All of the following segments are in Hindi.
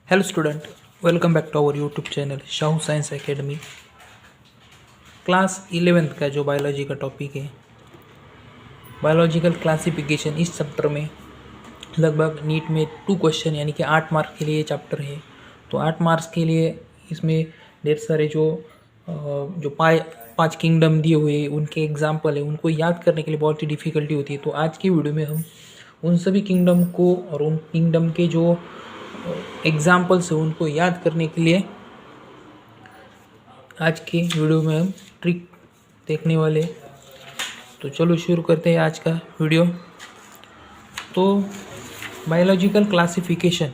Hello student, welcome back to our YouTube channel Shahu science academy. Class 11th का जो बायोलॉजी का टॉपिक है, बायोलॉजिकल क्लासिफिकेशन, इस चैप्टर में लगभग नीट में 2 क्वेश्चन यानी कि 8 मार्क्स के लिए चैप्टर है। तो 8 मार्क्स के लिए इसमें ढेर सारे जो 5 किंगडम दिए हुए उनके एग्जाम्पल है, उनको याद करने के लिए बहुत ही डिफ़िकल्टी होती है। तो आज की वीडियो में हम उन सभी किंगडम को और उन किंगडम के जो एग्जाम्पल्स है उनको याद करने के लिए आज के वीडियो में हम ट्रिक देखने वाले। तो चलो शुरू करते हैं आज का वीडियो। तो बायोलॉजिकल क्लासिफिकेशन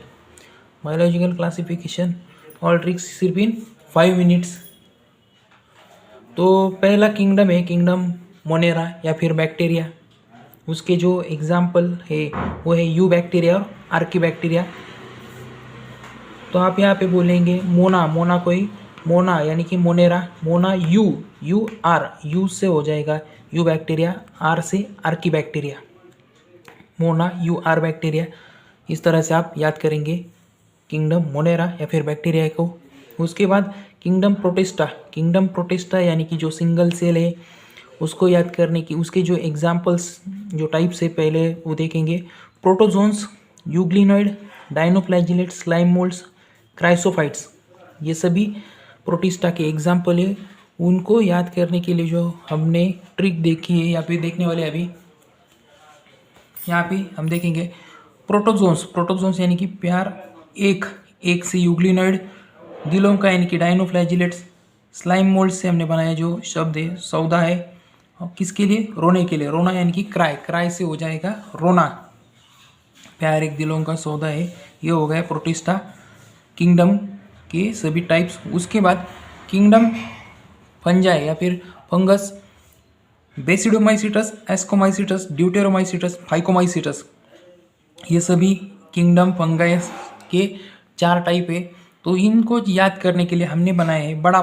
ऑल ट्रिक्स सिर्फ इन 5 मिनट्स। तो पहला किंगडम है किंगडम मोनेरा या फिर बैक्टीरिया। उसके जो एग्जाम्पल है वो है यू बैक्टीरिया और आर्की बैक्टीरिया। तो आप यहाँ पे बोलेंगे मोना यानी कि मोनेरा, मोना यू आर, यू से हो जाएगा यू बैक्टीरिया, आर से आर्की बैक्टीरिया, मोना यू आर बैक्टीरिया। इस तरह से आप याद करेंगे किंगडम मोनेरा या फिर बैक्टीरिया को। उसके बाद किंगडम प्रोटिस्टा यानी कि जो सिंगल सेल है उसको याद करने की उसके जो एग्जाम्पल्स जो टाइप्स है पहले वो देखेंगे। Protozoans, euglenoid, dinoflagellate, slime moulds, chrysophytes, ये सभी प्रोटिस्टा के एग्जाम्पल है। उनको याद करने के लिए जो हमने ट्रिक देखी है या फिर देखने वाले अभी यहाँ पे हम देखेंगे प्रोटोजोन्स यानी कि प्यार एक से यूग्लिनॉइड, दिलों का यानी कि डाइनोफ्लैजिलेट्स, स्लाइम मोल्ड से हमने बनाया जो शब्द है सौदा है, और किसके लिए, रोने के लिए, रोना यानी कि क्राई से हो जाएगा रोना, प्यार एक दिलों का सौदा है। ये हो गया प्रोटिस्टा किंगडम के सभी टाइप्स। उसके बाद किंगडम फंजाई या फिर फंगस, बेसिडोमाइसिटस, एस्कोमाइसिटस, ड्यूटेरोमाइसिटस, फाइकोमाइसिटस, ये सभी किंगडम फंगाई के 4 टाइप है। तो इनको याद करने के लिए हमने बनाया है बड़ा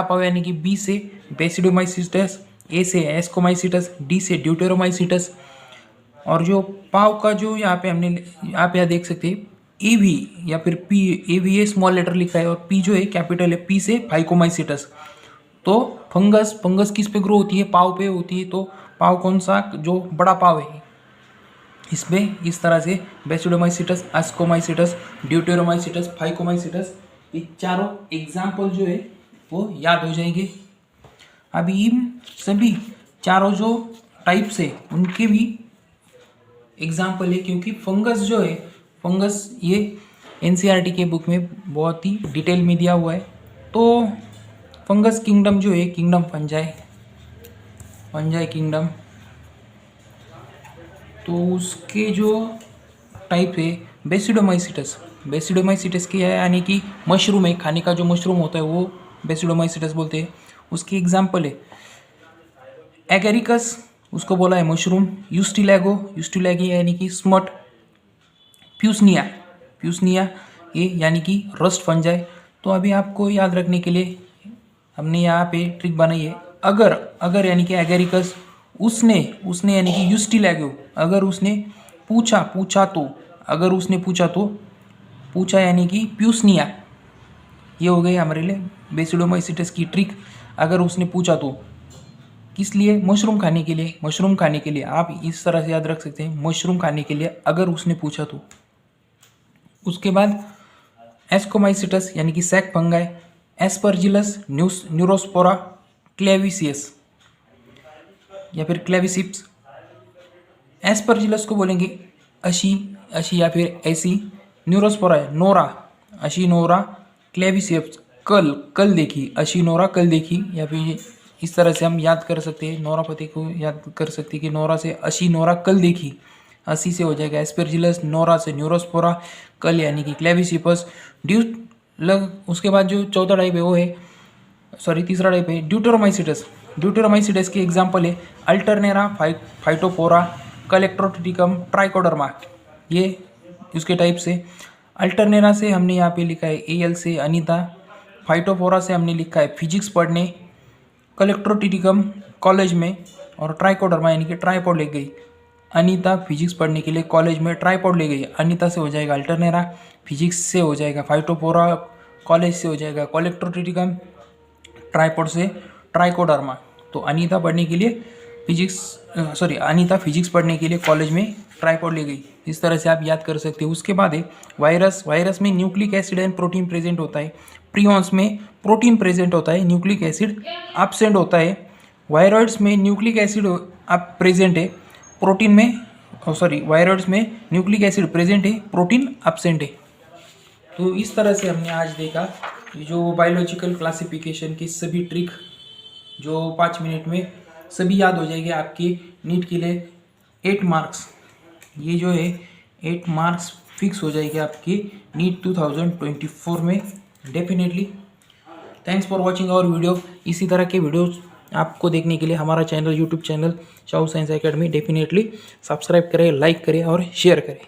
पाव यानी कि बी से बेसिडोमाइसिटस, ए से एस्कोमाइसिटस, डी से ड्यूटेरोमाइसिटस, और जो पाव का जो यहाँ पे हमने आप यहाँ देख सकते हैं ए भी या फिर पी, ए भी है स्मॉल लेटर लिखा है और पी जो है कैपिटल है, पी से फाइकोमाइसिटस। तो फंगस किस पे ग्रो होती है, पाव पे होती है। तो पाव कौन सा, जो बड़ा पाव है, इसमें इस तरह से बेसिडोमाइसिटस, एस्कोमाइसिटस, ड्यूटेरोमाइसिटस, फाइकोमाइसिटस, ये चारों एग्जाम्पल जो है वो याद हो जाएंगे। अभी इन सभी चारों जो टाइप्स है उनके भी एग्जाम्पल है, क्योंकि फंगस ये एनसीईआरटी के बुक में बहुत ही डिटेल में दिया हुआ है। तो फंगस किंगडम जो है किंगडम फंजाई किंगडम, तो उसके जो टाइप है बेसिडोमाइसिटस के है यानी कि मशरूम है, खाने का जो मशरूम होता है वो बेसिडोमाइसिटस बोलते हैं। उसके एग्जाम्पल है एगेरिकस, उसको बोला है मशरूम, यूस्टिलैगी यानी कि स्मट, प्यूसनिया ये यानी कि रस्ट फंजाई। तो अभी आपको याद रखने के लिए हमने यहाँ पे ट्रिक बनाई है। अगर यानी कि एगेरिकस, उसने यानी कि यूस्टिलैगो, अगर उसने पूछा तो पूछा यानी कि प्यूसनिया। ये हो गई हमारे लिए बेसिडोमाइसिटस की ट्रिक। अगर उसने पूछा तो किस लिए, मशरूम खाने के लिए आप इस तरह से याद रख सकते हैं, मशरूम खाने के लिए अगर उसने पूछा तो। उसके बाद एस्कोमाइसिटस यानी कि सैक फंगाई, एस्परजिलस, न्यूरोस्पोरा, क्लेविसियस या फिर क्लेविसिप्स। एस्परजिलस को बोलेंगे अशी या फिर ऐसी, न्यूरोस्पोरा है नोरा, अशी नोरा, क्लेविसिप्स कल देखी, अशी नोरा कल देखी, या फिर इस तरह से हम याद कर सकते हैं, नोरापति को याद कर सकते हैं कि नोरा से अशी नोरा कल देखी, असी से हो जाएगा एस्परजिलस, नोरा से न्यूरोस्पोरा, कल यानी कि क्लेविसिपस, उसके बाद जो तीसरा टाइप है ड्यूटेरोमाइसिटस के एग्जाम्पल है अल्टरनेरा, फाइटोफोरा, कलेक्ट्रोटिकम, ट्राइकोडर्मा, ये उसके टाइप से। अल्टरनेरा से हमने यहाँ पे लिखा है AL से अनीता, फाइटोफोरा से हमने लिखा है फिजिक्स पढ़ने, कलेक्ट्रोटिकम कॉलेज में, और ट्राइकोडर्मा यानी कि ट्राइपॉड लिख गई। अनीता फिजिक्स पढ़ने के लिए कॉलेज में ट्राईपॉड ले गई। अनीता से हो जाएगा अल्टरनेरा, फिजिक्स से हो जाएगा फाइटोपोरा, कॉलेज से हो जाएगा कोलेक्ट्रोटिटिकम, ट्राईपॉड से ट्राइकोडर्मा। तो अनीता पढ़ने के लिए अनीता फिजिक्स पढ़ने के लिए कॉलेज में ट्राईपॉड ले गई। इस तरह से आप याद कर सकते हो। उसके बाद है वायरस में nucleic acid and protein present होता है। प्रियॉन्स में प्रोटीन प्रेजेंट होता है, न्यूक्लिक एसिड एब्सेंट होता है। वायरॉइड्स में न्यूक्लिक एसिड आप प्रेजेंट है, प्रोटीन में वायरॉइड्स में न्यूक्लिक एसिड प्रेजेंट है, प्रोटीन एब्सेंट है। तो इस तरह से हमने आज देखा जो बायोलॉजिकल क्लासिफिकेशन की सभी ट्रिक जो 5 मिनट में सभी याद हो जाएगी आपकी नीट के लिए। 8 मार्क्स, ये जो है 8 मार्क्स फिक्स हो जाएगी आपकी नीट 2024 में definitely. Thanks for watching our video. इसी तरह के वीडियोस आपको देखने के लिए हमारा चैनल यूट्यूब चैनल चाउ साइंस एकेडमी डेफिनेटली सब्सक्राइब करें, लाइक करें और शेयर करें।